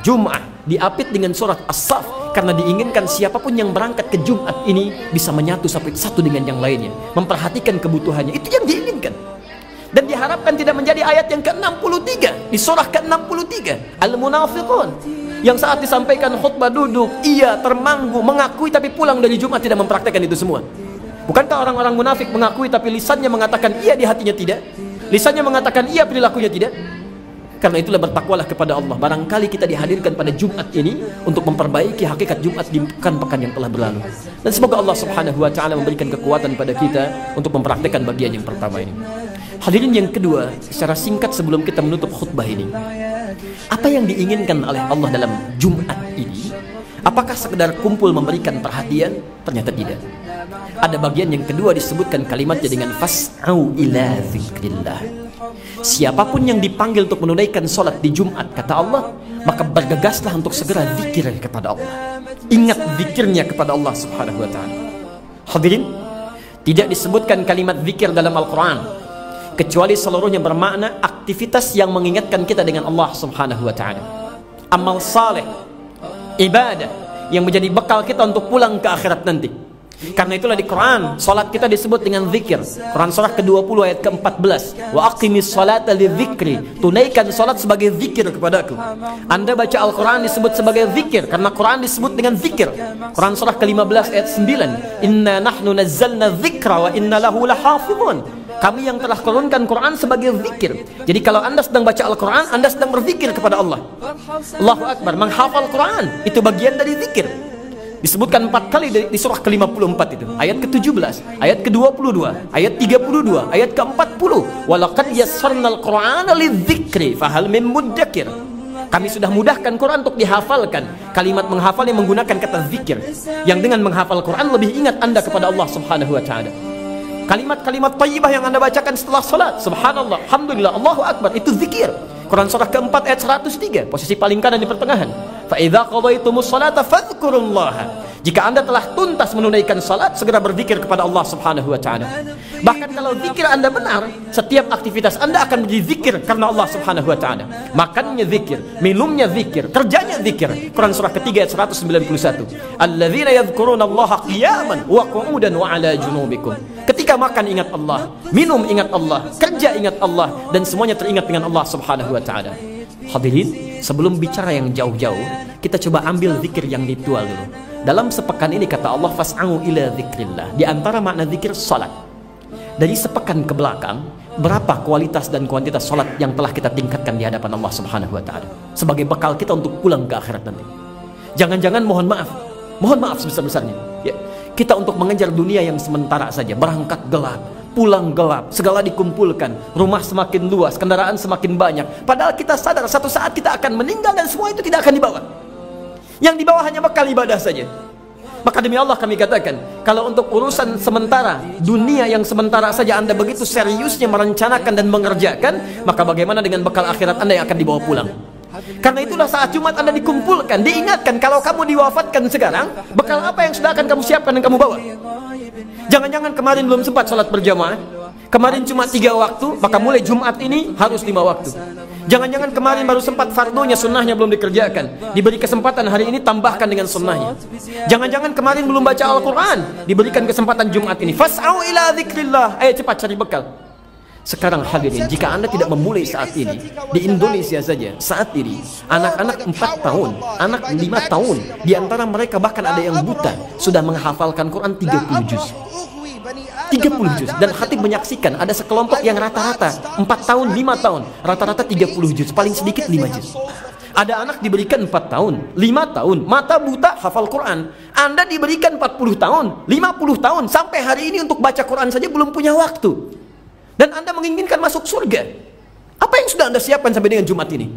Jumat diapit dengan surat As-Saff karena diinginkan siapapun yang berangkat ke Jumat ini bisa menyatu satu dengan yang lainnya, memperhatikan kebutuhannya. Itu yang diinginkan. Dan diharapkan tidak menjadi ayat yang ke-63 di surah ke-63 Al-Munafiqun, yang saat disampaikan khutbah duduk, ia termanggu, mengakui tapi pulang dari Jumat tidak mempraktekkan itu semua. Bukankah orang-orang munafik mengakui tapi lisannya mengatakan iya, di hatinya tidak? Lisannya mengatakan iya, perilakunya tidak? Karena itulah bertakwalah kepada Allah. Barangkali kita dihadirkan pada Jumat ini untuk memperbaiki hakikat Jumat di pekan-pekan yang telah berlalu. Dan semoga Allah Subhanahu wa ta'ala memberikan kekuatan pada kita untuk mempraktekkan bagian yang pertama ini. Hadirin yang kedua, secara singkat sebelum kita menutup khutbah ini, apa yang diinginkan oleh Allah dalam Jumat ini? Apakah sekedar kumpul memberikan perhatian? Ternyata tidak. Ada bagian yang kedua disebutkan kalimatnya dengan fas'au ila zikrillah. Siapapun yang dipanggil untuk menunaikan sholat di Jumat, kata Allah, maka bergegaslah untuk segera zikir kepada Allah. Ingat zikirnya kepada Allah Subhanahu wa ta'ala. Hadirin, tidak disebutkan kalimat zikir dalam Al-Quran kecuali seluruhnya bermakna aktivitas yang mengingatkan kita dengan Allah Subhanahu wa ta'ala. Amal saleh, ibadah yang menjadi bekal kita untuk pulang ke akhirat nanti. Karena itulah di Quran salat kita disebut dengan zikir. Quran surah ke-20 ayat ke-14, wa aqimis salata lidzikri, tunaikan salat sebagai zikir kepadaku. Anda baca Al-Quran disebut sebagai zikir karena Quran disebut dengan zikir. Quran surah ke-15 ayat 9, inna nahnu nazzalna dzikra wa inna lahu lahafizun. Kami yang telah turunkan Quran sebagai zikir. Jadi kalau Anda sedang baca Al-Quran, Anda sedang berzikir kepada Allah. Allahu Akbar, menghafal Quran itu bagian dari zikir. Disebutkan 4 kali di surah ke-54 itu. Ayat ke-17, ayat ke-22, ayat 32, ayat ke-40. Walaqad yassarnal Qur'ana lidzikri fahal min muddakir. Kami sudah mudahkan Quran untuk dihafalkan. Kalimat menghafal yang menggunakan kata zikir, yang dengan menghafal Quran lebih ingat Anda kepada Allah Subhanahu wa ta'ala. Kalimat-kalimat thayyibah yang Anda bacakan setelah salat, subhanallah, alhamdulillah, Allahu Akbar, itu zikir. Quran surah ke-4 ayat 103, posisi paling kanan di pertengahan. Fa idza qadaytumus salata fadhkurullaha. Jika Anda telah tuntas menunaikan salat, segera berzikir kepada Allah Subhanahu wa ta'ala. Bahkan kalau zikir Anda benar, setiap aktivitas Anda akan menjadi zikir karena Allah Subhanahu wa ta'ala. Makannya zikir, minumnya zikir, kerjanya zikir. Quran surah ketiga ayat 191. Alladzina yadhkurunallaha qiyaman wa qu'udan wa 'ala junubikum. Ketika makan ingat Allah, minum ingat Allah, kerja ingat Allah, dan semuanya teringat dengan Allah Subhanahu wa ta'ala. Hadirin, sebelum bicara yang jauh-jauh, kita coba ambil zikir yang ritual dulu. Dalam sepekan ini kata Allah fas'au ila zikrillah. Di antara makna zikir salat. Dari sepekan ke belakang, berapa kualitas dan kuantitas salat yang telah kita tingkatkan di hadapan Allah Subhanahu wa ta'ala sebagai bekal kita untuk pulang ke akhirat nanti. Jangan-jangan mohon maaf sebesar-besarnya, ya, kita untuk mengejar dunia yang sementara saja, berangkat gelap, pulang gelap, segala dikumpulkan, rumah semakin luas, kendaraan semakin banyak, padahal kita sadar satu saat kita akan meninggal dan semua itu tidak akan dibawa. Yang dibawa hanya bekal ibadah saja. Maka demi Allah kami katakan, kalau untuk urusan sementara, dunia yang sementara saja Anda begitu seriusnya merencanakan dan mengerjakan, maka bagaimana dengan bekal akhirat Anda yang akan dibawa pulang? Karena itulah saat Jumat Anda dikumpulkan, diingatkan kalau kamu diwafatkan sekarang, bekal apa yang sudah akan kamu siapkan dan kamu bawa? Jangan-jangan kemarin belum sempat sholat berjamaah, kemarin cuma 3 waktu, maka mulai Jumat ini harus 5 waktu. Jangan-jangan kemarin baru sempat fardunya, sunnahnya belum dikerjakan, diberi kesempatan hari ini tambahkan dengan sunnahnya. Jangan-jangan kemarin belum baca Al-Quran, diberikan kesempatan Jumat ini fas'au ila zikrillah, ayo cepat cari bekal. Sekarang hadirin, jika Anda tidak memulai saat ini, di Indonesia saja saat ini anak-anak 4 tahun, anak 5 tahun, di antara mereka bahkan ada yang buta, sudah menghafalkan Quran 30 juz. 30 juz. Dan khatib menyaksikan ada sekelompok yang rata-rata 4 tahun, 5 tahun, rata-rata 30 juz, paling sedikit 5 juz. Ada anak diberikan 4 tahun, 5 tahun, mata buta hafal Quran. Anda diberikan 40 tahun, 50 tahun, sampai hari ini untuk baca Quran saja belum punya waktu. Dan Anda menginginkan masuk surga. Apa yang sudah Anda siapkan sampai dengan Jumat ini?